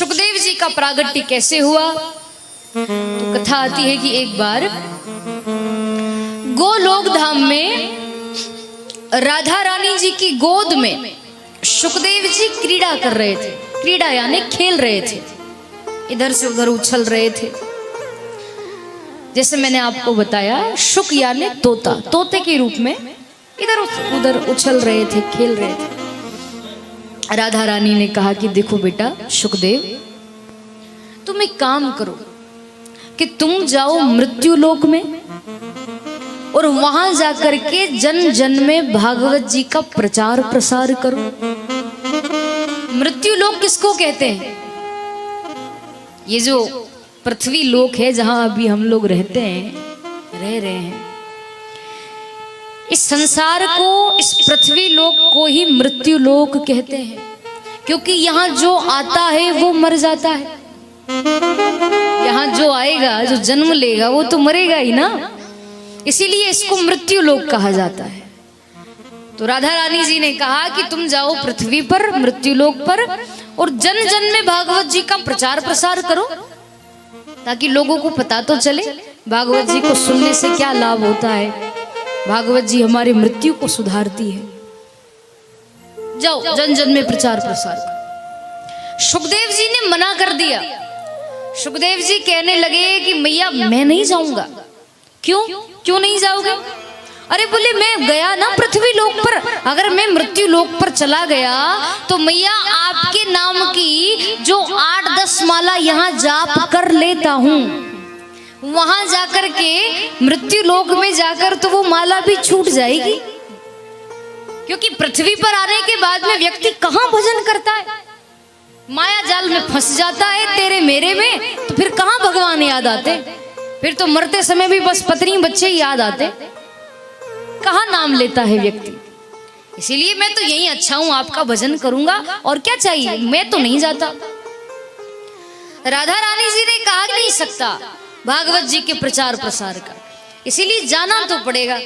सुखदेव जी का प्रागट्य कैसे हुआ? तो कथा आती है कि एक बार गोलोक धाम में राधा रानी जी की गोद में सुखदेव जी क्रीड़ा कर रहे थे। क्रीड़ा यानी खेल रहे थे, इधर से उधर उछल रहे थे। जैसे मैंने आपको बताया, शुक यानी तोता, तोते के रूप में इधर उधर उछल रहे थे, खेल रहे थे। राधा रानी ने कहा कि देखो बेटा सुखदेव, तुम एक काम करो कि तुम जाओ मृत्यु लोक में और वहां जाकर के जन जन में भागवत जी का प्रचार प्रसार करो। मृत्यु लोक किसको कहते हैं? ये जो पृथ्वी लोक है जहां अभी हम लोग रहते हैं, रह रहे हैं, इस संसार को, इस पृथ्वी लोक को ही मृत्यु लोक कहते हैं, क्योंकि यहाँ जो आता है वो मर जाता है। यहाँ जो आएगा, जो जन्म लेगा, वो तो मरेगा ही ना, इसीलिए इसको मृत्यु लोक कहा जाता है। तो राधा रानी जी ने कहा कि तुम जाओ पृथ्वी पर, मृत्यु लोक पर, और जन जन में भागवत जी का प्रचार प्रसार करो, ताकि लोगों को पता तो चले भागवत जी को सुनने से क्या लाभ होता है। भागवत जी हमारी मृत्यु को सुधारती है। जाओ जन जन में प्रचार प्रसार करो। सुखदेव जी ने मना कर दिया। सुखदेव जी कहने लगे कि मैया मैं नहीं जाऊंगा। क्यों नहीं जाओगे? अरे बोले मैं गया ना पृथ्वी लोक पर, अगर मैं मृत्यु लोक पर चला गया तो मैया आपके नाम की जो 8-10 माला यहाँ जाप कर लेता हूँ, वहां जाकर के मृत्यु लोक में जाकर तो वो माला भी छूट जाएगी। क्योंकि पृथ्वी पर आने के बाद में व्यक्ति कहाँ भजन करता है, माया जाल में फंस जाता है तेरे मेरे में, तो फिर कहाँ भगवान याद आते? फिर तो मरते समय भी बस पत्नी बच्चे याद आते, कहाँ नाम लेता है व्यक्ति। इसीलिए मैं तो यही अच्छा हूं, आपका भजन करूंगा और क्या चाहिए, मैं तो नहीं जाता। राधा रानी जी ने कहा नहीं सकता भागवत जी के प्रचार प्रसार का, इसीलिए जाना तो पड़ेगा।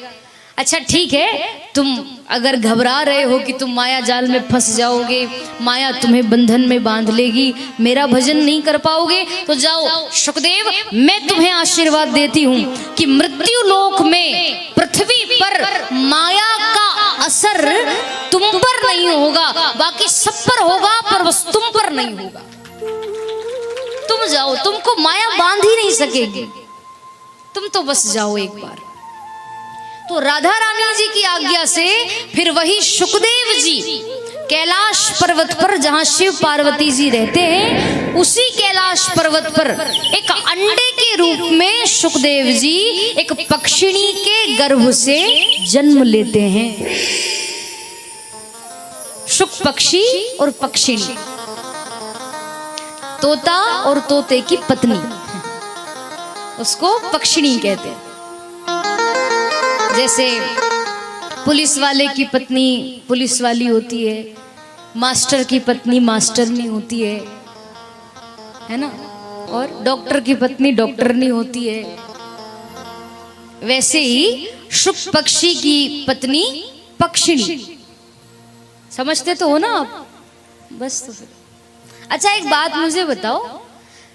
अच्छा ठीक है, तुम अगर घबरा रहे हो कि तुम माया जाल में फंस जाओगे, माया तुम्हें बंधन में बांध लेगी, मेरा भजन नहीं कर पाओगे, तो जाओ सुखदेव, मैं तुम्हें आशीर्वाद देती हूँ कि मृत्यु लोक में पृथ्वी पर माया का असर तुम पर नहीं होगा, बाकी सब पर होगा, पर बस तुम पर नहीं होगा। तुम जाओ, तुमको माया बांध ही नहीं सकेगी, तुम तो बस जाओ एक बार। तो राधा रानी जी की आज्ञा से फिर वही सुखदेव जी कैलाश पर्वत पर, जहां शिव पार्वती जी रहते हैं, उसी कैलाश पर्वत पर एक अंडे के रूप में सुखदेव जी एक पक्षिणी के गर्भ से जन्म लेते हैं। शुक पक्षी और पक्षिणी, तोता और तोते की पत्नी, उसको पक्षिणी कहते हैं। जैसे पुलिस वाले की पत्नी पुलिस वाली होती है, मास्टर की पत्नी मास्टरनी होती है ना, और डॉक्टर की पत्नी डॉक्टरनी होती है। वैसे ही शुक पक्षी की पत्नी पक्षिणी। समझते तो हो ना आप? बस तो फिर अच्छा एक बात मुझे बताओ,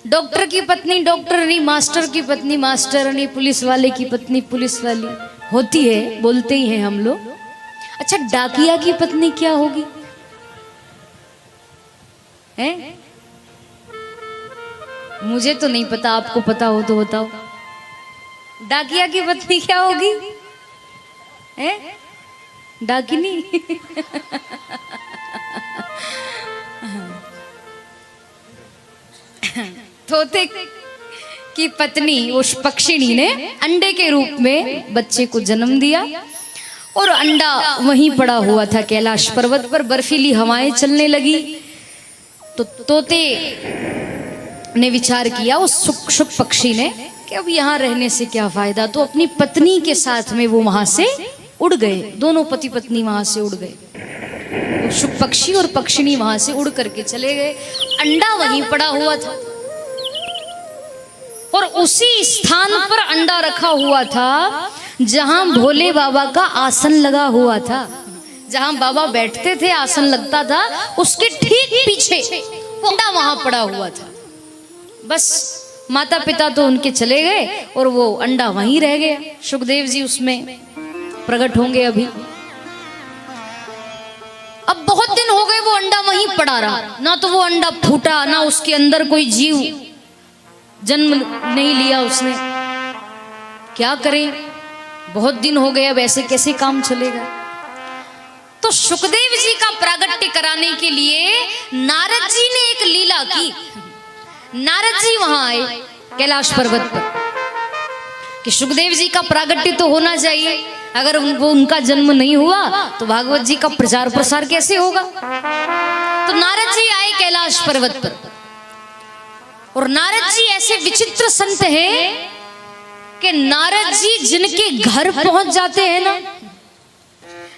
डॉक्टर की पत्नी डॉक्टरनी, मास्टर की पत्नी मास्टरनी, पुलिस वाले की पत्नी पुलिस वाली होती है, बोलते ही हैं हम लोग। अच्छा डाकिया की पत्नी क्या होगी? हैं? मुझे तो नहीं पता, आपको पता हो तो बताओ। डाकिया की पत्नी क्या होगी? हैं? डाकिनी। तोते की पत्नी उस पक्षिणी ने अंडे के रूप में बच्चे को जन्म दिया, और अंडा वहीं पड़ा हुआ था कैलाश पर्वत पर। बर्फीली हवाएं चलने लगी तो तोते ने विचार किया, उस शुक पक्षी ने, कि अब यहाँ रहने से क्या फायदा, तो अपनी पत्नी के साथ में वो वहां से उड़ गए। दोनों पति पत्नी वहां से उड़ गए, तो शुक पक्षी और पक्षिणी वहां से उड़ करके चले गए। अंडा वहीं पड़ा हुआ था, और उसी स्थान पर अंडा रखा हुआ था जहां भोले बाबा का आसन लगा हुआ था। जहां बाबा बैठते थे आसन लगता था, उसके ठीक पीछे वो अंडा वहां पड़ा हुआ था। बस माता पिता तो उनके चले गए और वो अंडा वहीं रह गया। सुखदेव जी उसमें प्रकट होंगे अभी। अब बहुत दिन हो गए वो अंडा वहीं पड़ा रहा, ना तो वो अंडा फूटा, ना उसके अंदर कोई जीव जन्म नहीं लिया उसने। क्या करें, बहुत दिन हो गए, अब ऐसे कैसे काम चलेगा। तो सुखदेव जी का प्रागट्य कराने के लिए नारद जी ने एक लीला की। नारद जी वहां आए कैलाश पर्वत पर कि सुखदेव जी का प्रागट्य तो होना चाहिए, अगर वो उनका जन्म नहीं हुआ तो भागवत जी का प्रचार प्रसार कैसे होगा। तो नारद जी आए कैलाश पर्वत पर, और नारद जी ऐसे विचित्र संत हैं कि नारद जी जिनके घर पहुंच जाते हैं ना,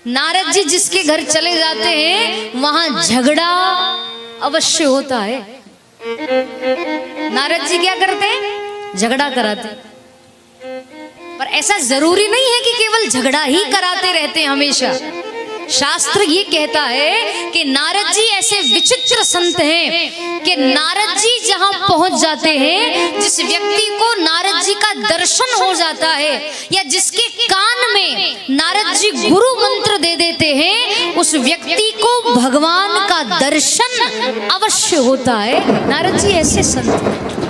नारद जी जिसके घर चले जाते हैं वहां झगड़ा अवश्य होता है। नारद जी क्या करते हैं, झगड़ा कराते। पर ऐसा जरूरी नहीं है कि केवल झगड़ा ही कराते रहते हैं हमेशा। शास्त्र ये कहता है कि नारद जी ऐसे विचित्र संत हैं कि नारद जी जहां पहुंच जाते हैं, जिस व्यक्ति को नारद जी का दर्शन हो जाता है या जिसके कान में नारद जी गुरु मंत्र दे देते हैं, उस व्यक्ति को भगवान का दर्शन अवश्य होता है। नारद जी ऐसे संत हैं।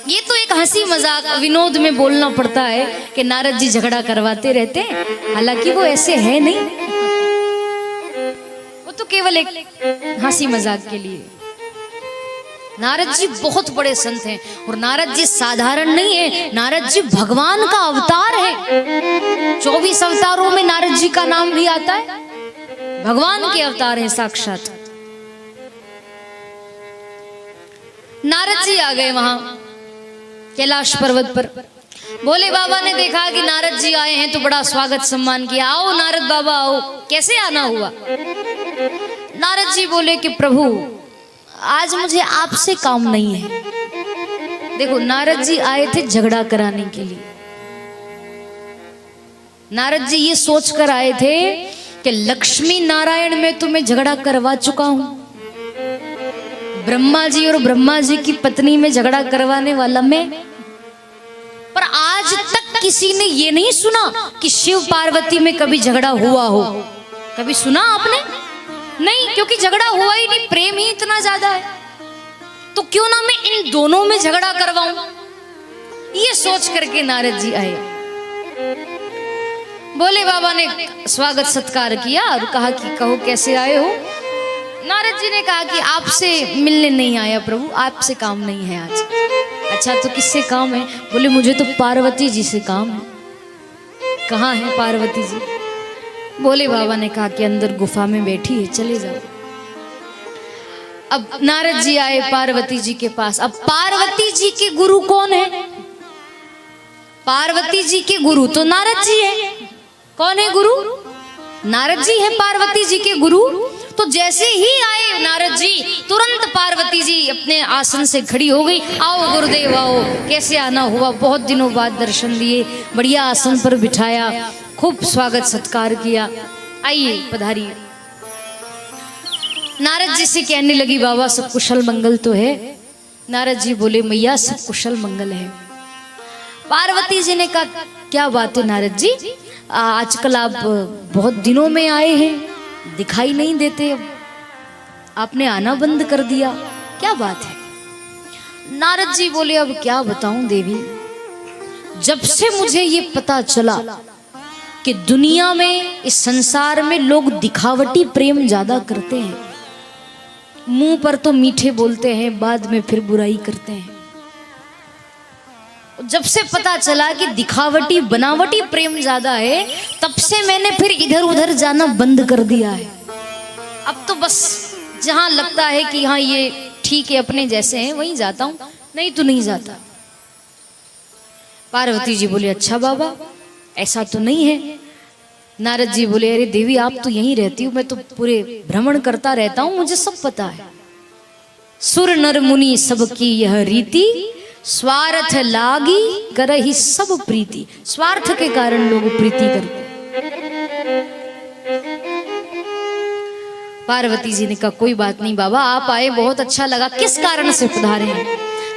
ये तो एक हंसी मजाक विनोद में बोलना पड़ता है कि नारद जी झगड़ा करवाते रहते हैं, हालांकि वो ऐसे है नहीं, वो तो केवल एक हंसी मजाक के लिए। नारद जी बहुत बड़े संत हैं, और नारद जी साधारण नहीं है, नारद जी भगवान का अवतार है। 24 अवतारों में नारद जी का नाम भी आता है, भगवान के अवतार हैं साक्षात। नारद जी आ गए वहां कैलाश पर्वत पर। भोले बाबा ने देखा कि नारद जी आए हैं तो बड़ा स्वागत सम्मान किया। आओ नारद बाबा आओ। कैसे आना हुआ? नारद जी बोले कि प्रभु आज मुझे आपसे काम नहीं है। देखो नारद जी आए थे झगड़ा कराने के लिए। नारद जी ये सोचकर आए थे कि लक्ष्मी नारायण में तुम्हें झगड़ा करवा चुका हूं, ब्रह्मा जी और ब्रह्मा जी की पत्नी में झगड़ा करवाने वाला मैं। पर आज तक किसी ने ये नहीं सुना कि शिव पार्वती में कभी झगड़ा हुआ हो। कभी सुना आपने? नहीं, क्योंकि झगड़ा हुआ ही नहीं, प्रेम ही इतना ज्यादा है। तो क्यों ना मैं इन दोनों में झगड़ा करवाऊं, ये सोच करके नारद जी आए। भोले बाबा ने स्वागत सत्कार किया और कहा कि कहो कैसे आए हो। नारद जी ने कहा कि आपसे मिलने नहीं आया प्रभु, आपसे काम नहीं है आज। अच्छा तो किससे काम है? बोले मुझे तो पार्वती जी से काम है। कहाँ है पार्वती जी? भोले बाबा ने कहा कि अंदर गुफा में बैठी है, चले जाओ। अब नारद जी आए पार्वती जी के पास। अब पार्वती जी के गुरु कौन है? पार्वती जी के गुरु तो नारद जी है। कौन है गुरु? नारद जी है पार्वती जी के गुरु। तो जैसे ही आए नारद जी, तुरंत पार्वती जी अपने आसन से खड़ी हो गई। आओ गुरुदेव आओ। कैसे आना हुआ? बहुत दिनों बाद दर्शन दिए, बढ़िया आसन पर बिठाया, खूब स्वागत सत्कार किया। आइए पधारिए। नारद जी से कहने लगी बाबा सब कुशल मंगल तो है? नारद जी बोले मैया सब कुशल मंगल है। पार्वती जी ने कहा क्या बात है नारद जी, आजकल आप बहुत दिनों में आए हैं, दिखाई नहीं देते, अब आपने आना बंद कर दिया, क्या बात है? नारद जी बोले अब क्या बताऊं देवी, जब से मुझे ये पता चला कि दुनिया में, इस संसार में लोग दिखावटी प्रेम ज्यादा करते हैं, मुंह पर तो मीठे बोलते हैं, बाद में फिर बुराई करते हैं। जब से पता चला कि दिखावटी बनावटी प्रेम ज्यादा है, तब से मैंने फिर इधर उधर जाना बंद कर दिया है। अब तो बस जहां लगता है कि हाँ ये ठीक है, अपने जैसे हैं, वहीं जाता हूं, नहीं तो नहीं जाता। पार्वती जी बोले अच्छा बाबा ऐसा तो नहीं है। नारद जी बोले अरे देवी आप तो यहीं रहती हो, मैं तो पूरे भ्रमण करता रहता हूं, मुझे सब पता है। सुर नर मुनि सबकी यह रीति, स्वार्थ लागी करहि सब प्रीति। स्वार्थ के कारण लोग प्रीति करते। पार्वती जी ने कहा कोई बात नहीं बाबा, आप आए बहुत अच्छा लगा, किस कारण से पधारे हैं?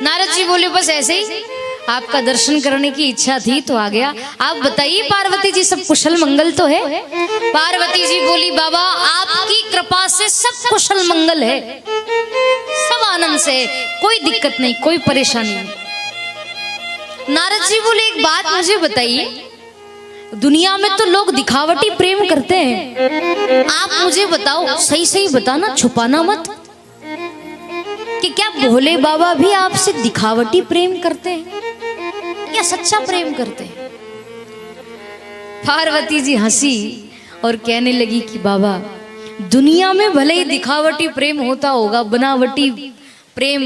नारद जी बोले बस ऐसे ही आपका दर्शन करने की इच्छा थी तो आ गया। आप बताइए पार्वती जी, सब कुशल मंगल तो है? पार्वती जी बोली बाबा आपकी कृपा से सब कुशल मंगल है, सब आनंद से, कोई दिक्कत नहीं, कोई परेशानी नहीं। नारद जी बोले एक बात मुझे बताइए, दुनिया में तो लोग दिखावटी प्रेम करते हैं, आप मुझे बताओ, सही सही बताना, छुपाना मत, कि क्या भोले बाबा भी आपसे दिखावटी प्रेम करते हैं या सच्चा प्रेम करते हैं? पार्वती जी हंसी और कहने लगी कि बाबा दुनिया में भले ही दिखावटी प्रेम होता होगा, बनावटी प्रेम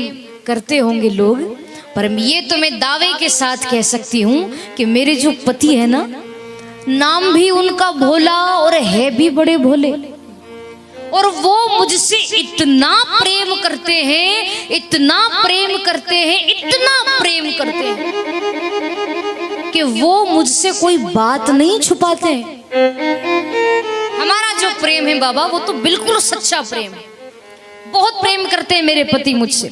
करते होंगे लोग, पर ये तो मैं दावे के साथ कह सकती हूँ कि मेरे जो पति है ना, नाम भी उनका भोला और है भी बड़े भोले, और वो मुझसे इतना प्रेम करते हैं, इतना प्रेम करते हैं, इतना प्रेम करते हैं कि वो मुझसे कोई बात नहीं छुपाते हैं। हमारा जो प्रेम है बाबा वो तो बिल्कुल सच्चा प्रेम है, बहुत प्रेम करते हैं मेरे पति मुझसे,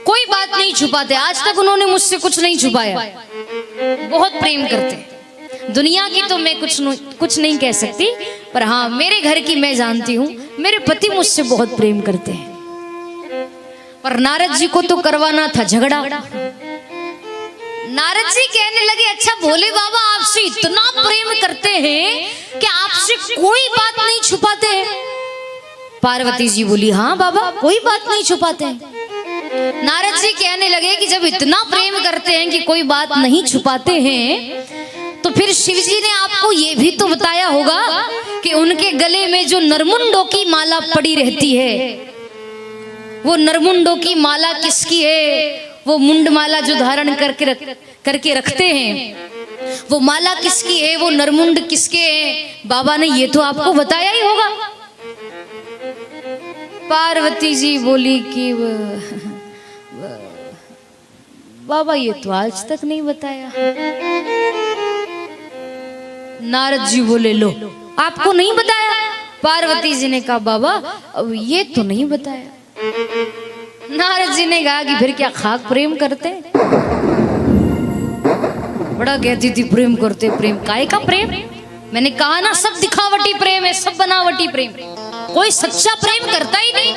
कोई बात नहीं छुपाते, आज तक उन्होंने मुझसे कुछ नहीं छुपाया, बहुत प्रेम करते हैं। दुनिया की तो मैं कुछ नहीं कह सकती, पर हाँ मेरे घर की मैं जानती हूँ, मेरे पति मुझसे बहुत प्रेम करते हैं। पर नारद जी को तो करवाना था झगड़ा। नारद जी कहने लगे अच्छा भोले बाबा आपसे इतना प्रेम करते हैं कि आपसे कोई बात नहीं छुपाते हैं? पार्वती जी बोली हाँ बाबा कोई बात नहीं छुपाते हैं। नारद जी कहने लगे कि जब इतना प्रेम करते हैं कि कोई बात नहीं छुपाते हैं, तो फिर शिव जी ने आपको ये भी तो बताया होगा कि उनके गले में जो नरमुंडों की माला पड़ी रहती है, वो नरमुंडों की माला किसकी है? वो मुंड माला जो धारण करके रखते हैं, वो माला किसकी है? वो नरमुंड किसके हैं? बाबा ने ये तो आपको बताया ही होगा। पार्वती जी बोली कि बाबा ये तो आज तक नहीं बताया। नारद जी बोले लो आपको नहीं बताया? पार्वती जी ने कहा बाबा अब ये तो नहीं बताया। नारद जी ने कहा कि फिर क्या खाक प्रेम करते? बड़ा कहती थी प्रेम करते, प्रेम काय का प्रेम? मैंने कहा ना सब दिखावटी प्रेम है, सब बनावटी प्रेम, कोई सच्चा प्रेम करता ही नहीं।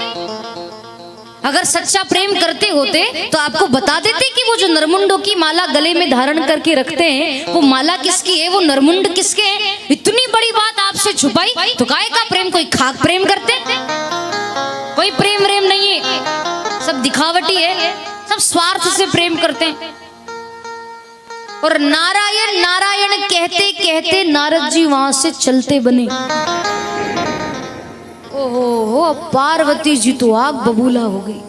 अगर सच्चा प्रेम करते होते तो आपको बता देते कि वो जो नरमुंडों की माला गले में धारण करके रखते हैं, वो माला किसकी है, वो नरमुंड किसके हैं? इतनी बड़ी बात आपसे छुपाई तो काय का प्रेम? कोई खाक प्रेम करते? कोई प्रेम प्रेम नहीं है, सब दिखावटी है, सब स्वार्थ से प्रेम करते हैं। और नारायण नारायण कहते कहते नारद जी वहां से चलते बने। ओहो पार्वती जी तो आग बबूला हो गई,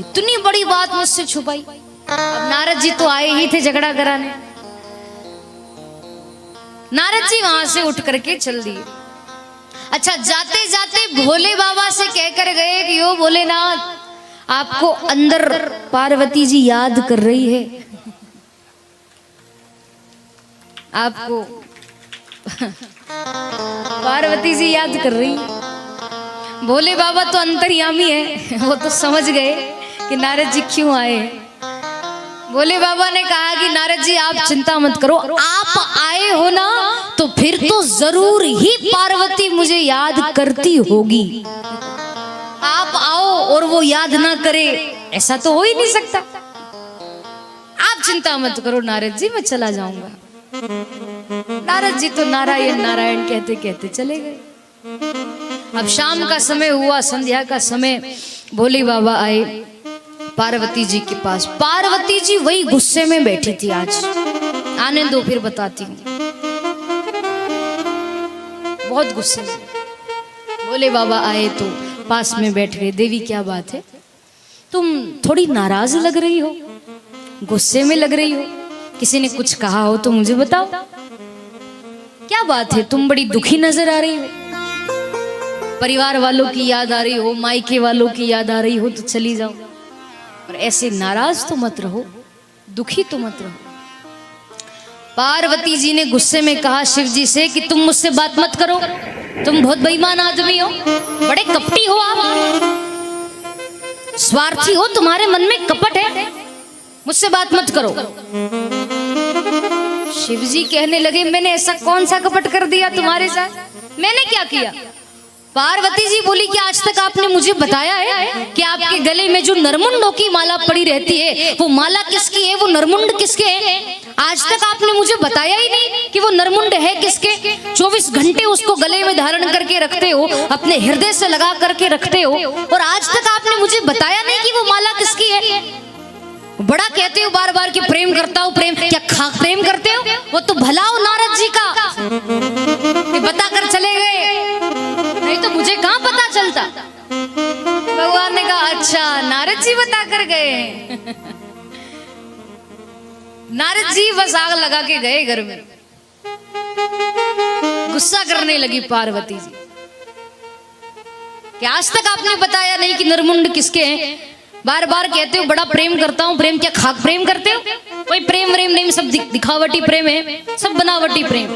इतनी बड़ी बात मुझसे छुपाई। अब नारद जी तो आए ही थे झगड़ा कराने। नारद जी वहां से उठ करके चल दिए। अच्छा जाते जाते भोले बाबा से कहकर गए कि ओ भोलेनाथ आपको अंदर पार्वती जी याद कर रही है, आपको पार्वती जी याद कर रही है। भोले बाबा तो अंतर्यामी है, वो तो समझ गए कि नारद जी क्यों आए। भोले बाबा ने कहा कि नारद जी आप चिंता मत करो, आप आए हो ना तो फिर तो जरूर ही पार्वती मुझे याद करती होगी। आप आओ और वो याद ना करे, ऐसा तो हो ही नहीं सकता। आप चिंता मत करो नारद जी, मैं चला जाऊंगा। नारद जी तो नारायण नारायण कहते कहते चले गए। अब शाम का समय हुआ, संध्या का समय, भोले बाबा आए पार्वती जी के पास। पार्वती जी वही गुस्से में बैठी थी। आज आने दो फिर बताती हूँ, बहुत गुस्से में। भोले बाबा आए तो पास में बैठ गए। देवी क्या बात है, तुम थोड़ी नाराज लग रही हो, गुस्से में लग रही हो, किसी ने कुछ कहा हो तो मुझे बताओ, क्या बात है, तुम बड़ी दुखी नजर आ रही हो। परिवार वालों की याद आ रही हो, मायके वालों की याद आ रही हो तो चली जाओ, और ऐसे नाराज तो मत रहो, दुखी तो मत रहो। पार्वती जी ने गुस्से में कहा शिव जी से कि तुम मुझसे बात मत करो, तुम बहुत बेईमान आदमी हो, बड़े कपटी हो, आप स्वार्थी हो, तुम्हारे मन में कपट है, मुझसे बात मत करो। शिव जी कहने लगे मैंने ऐसा कौन सा कपट कर दिया तुम्हारे साथ, मैंने क्या किया? पार्वती जी बोली कि आज तक आपने मुझे बताया है कि आपके गले में जो नरमुंडों की माला पड़ी रहती है वो माला किसकी है, वो नरमुंड किसके हैं? आज तक आपने मुझे बताया ही नहीं कि वो नरमुंड है किसके। 24 घंटे उसको गले में धारण करके रखते हो, अपने हृदय से लगा करके रखते हो, और आज तक आपने मुझे बताया नहीं कि वो माला किसकी है। बड़ा कहते हो बार बार कि प्रेम करता हूँ, प्रेम क्या खाक प्रेम करते हो? वो तो भला हो नारद जी का कि बता कर चले गए, नहीं तो मुझे कहां पता चलता। भगवान ने कहा अच्छा नारद जी बता कर गए। नारद जी बस आग लगा के गए घर में। गुस्सा करने लगी पार्वती जी कि आज तक आपने बताया नहीं कि नरमुंड किसके हैं, बार बार कहते हो बड़ा प्रेम करता हूं, प्रेम क्या खाक प्रेम करते हो? कोई प्रेम व्रेम नहीं, सब दिखावटी प्रेम है, सब बनावटी प्रेम,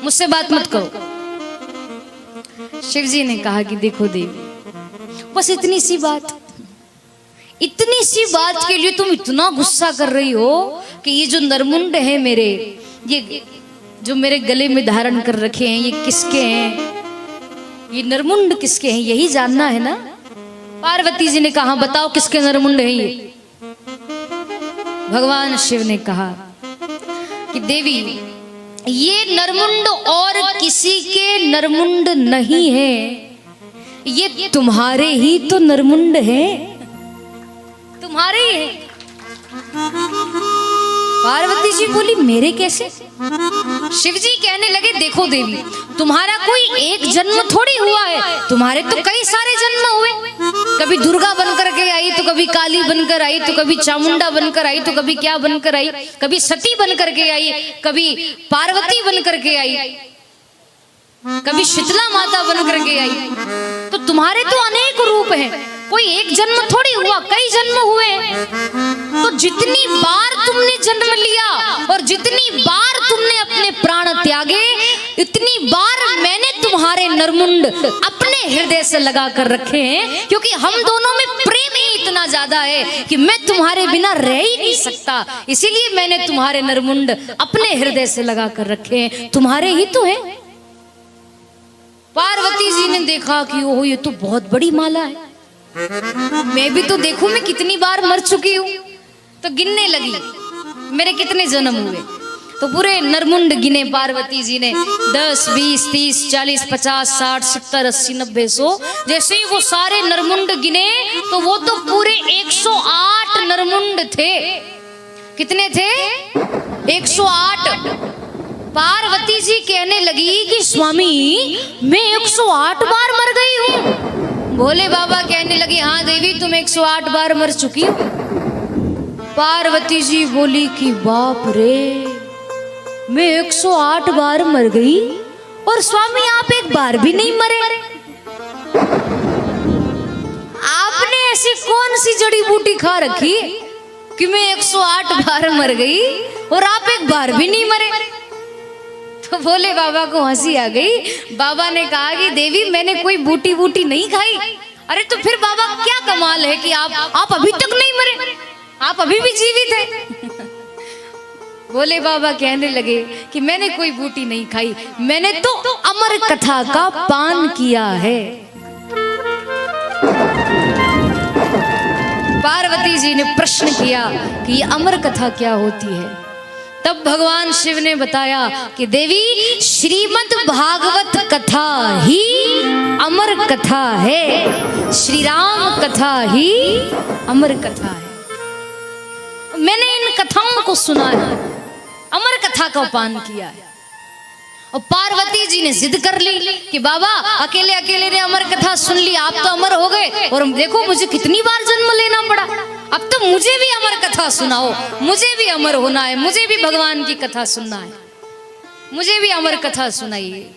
मुझसे बात मत करो। शिव जी ने कहा कि देखो देवी, बस इतनी सी बात के लिए तुम इतना गुस्सा कर रही हो कि ये जो नरमुंड है मेरे, ये जो मेरे गले में धारण कर रखे हैं, ये किसके हैं? ये नरमुंड किसके हैं, यही जानना है ना? पार्वती जी ने कहा बताओ किसके नरमुंड है ये? भगवान शिव ने कहा कि देवी ये नरमुंड और किसी के नरमुंड नहीं है, ये तुम्हारे ही तो नरमुंड है, तुम्हारे ही है। पार्वती जी बोली मेरे कैसे? शिव जी कहने लगे देखो देवी, तुम्हारा कोई एक जन्म थोड़ी हुआ है, तुम्हारे तो कई सारे जन्म हुए। कभी दुर्गा बनकर के आई, तो कभी काली बनकर आई, तो कभी चामुंडा बनकर आई, तो कभी क्या बनकर आई, कभी सती बनकर के आई, कभी पार्वती बनकर के आई, कभी शीतला माता बनकर के आई। तो तुम्हारे तो अनेक रूप हैं, कोई एक जन्म थोड़ी हुआ, कई जन्म हुए। तो जितनी बार तुमने जन्म लिया और जितनी बार तुमने अपने प्राण त्यागे, इतनी बार मैंने तुम्हारे नरमुंड अपने हृदय से लगा कर रखे हैं, क्योंकि हम दोनों में प्रेम ही इतना ज्यादा है कि मैं तुम्हारे बिना रह ही नहीं सकता, इसीलिए मैंने तुम्हारे नरमुंड अपने हृदय से लगा कर रखे हैं, तुम्हारे ही तो है। पार्वती जी ने देखा कि ओह ये तो बहुत बड़ी माला है, मैं भी तो देखूं मैं कितनी बार मर चुकी हूं। तो गिनने लगी मेरे कितने जन्म हुए, तो पूरे नरमुंड गिने पार्वती जी ने, 10, 20, 30, 40, 50, 60, 70, 80, 90, 100। जैसे ही वो सारे नरमुंड गिने तो वो तो पूरे 108 नरमुंड थे। कितने थे? 108। पार्वती जी कहने लगी कि स्वामी मैं 108 बार मर गई हूं। भोले बाबा कहने लगे हाँ देवी तुम 108 बार मर चुकी हो। पार्वती जी बोली कि बाप रे, मैं 108 बार मर गई और स्वामी आप एक बार भी नहीं मरे। आपने ऐसी कौन सी जड़ी बूटी खा रखी कि मैं 108 बार मर गई और आप एक बार भी नहीं मरे? तो भोले बाबा को हंसी आ गई। बाबा ने कहा कि देवी मैंने कोई बूटी बूटी नहीं खाई। अरे तो फिर बाबा क्या कमाल है कि आप अभी तक नहीं मरे, आप अभी भी जीवित हैं। भोले बाबा कहने लगे कि मैंने कोई बूटी नहीं खाई, मैंने तो अमर कथा का पान किया है। पार्वती जी ने प्रश्न किया कि ये अमर कथा क्या होती है। तब भगवान शिव ने बताया कि देवी श्रीमद् भागवत कथा ही अमर कथा है, श्री राम कथा ही अमर कथा है। मैंने इन कथाओं को सुना है, अमर कथा का पान किया है। और पार्वती जी ने जिद कर ली कि बाबा अकेले अकेले ने अमर कथा सुन ली, आप तो अमर हो गए और देखो मुझे कितनी बार जन्म लेना पड़ा, अब तो मुझे भी अमर कथा सुनाओ, मुझे भी अमर होना है, मुझे भी भगवान की कथा सुनना है, मुझे भी अमर कथा सुनाइए।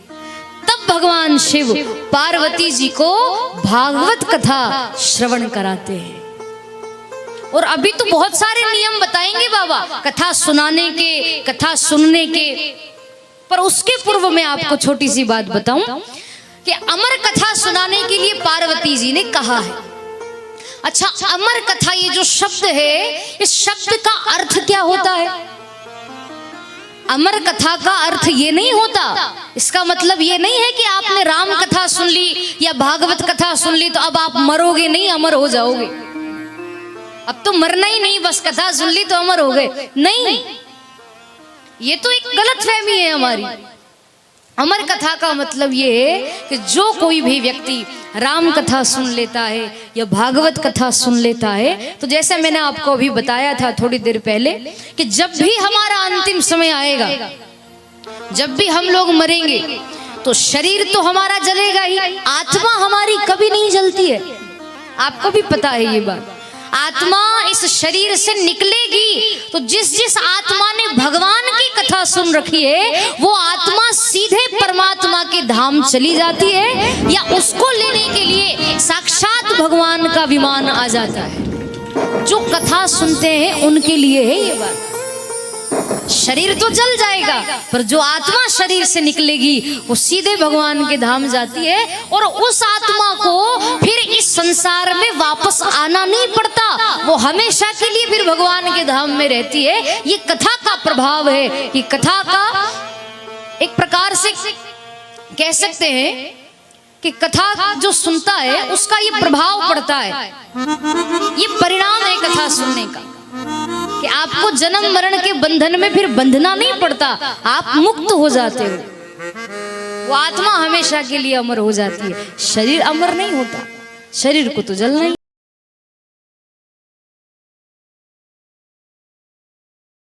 तब भगवान शिव पार्वती जी को भागवत कथा श्रवण कराते हैं। और अभी तो बहुत सारे नियम बताएंगे बाबा कथा सुनाने के, कथा सुनने के। पर उसके पूर्व में आपको छोटी सी बात बताऊं कि अमर कथा सुनाने के लिए पार्वती जी ने कहा है। अच्छा, अमर कथा ये जो शब्द है, इस शब्द का अर्थ क्या होता है? अमर कथा का अर्थ ये नहीं होता, इसका मतलब ये नहीं है कि आपने राम कथा सुन ली या भागवत कथा सुन ली तो अब आप मरोगे नहीं, अमर हो जाओगे। अब तो मरना ही नहीं, बस कथा सुन ली तो अमर हो गए, नहीं। ये तो एक गलतफहमी है हमारी। अमर कथा का मतलब ये है कि जो कोई भी व्यक्ति राम कथा सुन लेता है या भागवत कथा सुन लेता है, तो जैसे मैंने आपको अभी बताया था थोड़ी देर पहले कि जब भी हमारा अंतिम समय आएगा, जब भी हम लोग मरेंगे, तो शरीर तो हमारा जलेगा ही, आत्मा हमारी कभी नहीं जलती है। आपको भी पता है ये बात। आत्मा इस शरीर से निकलेगी तो जिस जिस आत्मा ने भगवान की कथा सुन रखी है वो आत्मा सीधे परमात्मा के धाम चली जाती है, या उसको लेने के लिए साक्षात भगवान का विमान आ जाता है। जो कथा सुनते हैं उनके लिए है ये बात। शरीर तो जल जाएगा पर जो आत्मा शरीर से निकलेगी वो सीधे भगवान के धाम जाती है, और उस आत्मा को फिर इस संसार में वापस आना नहीं पड़ता, वो हमेशा के लिए फिर भगवान के धाम में रहती है। ये कथा का प्रभाव है। ये कथा का एक प्रकार से कह सकते हैं कि कथा जो सुनता है उसका ये प्रभाव पड़ता है, ये परिणाम है कथा सुनने का कि आपको जन्म मरण के बंधन में फिर बंधना नहीं पड़ता, आप मुक्त हो जाते हो। वो आत्मा हमेशा के लिए अमर हो जाती है। शरीर अमर नहीं होता, शरीर को तो जलना ही।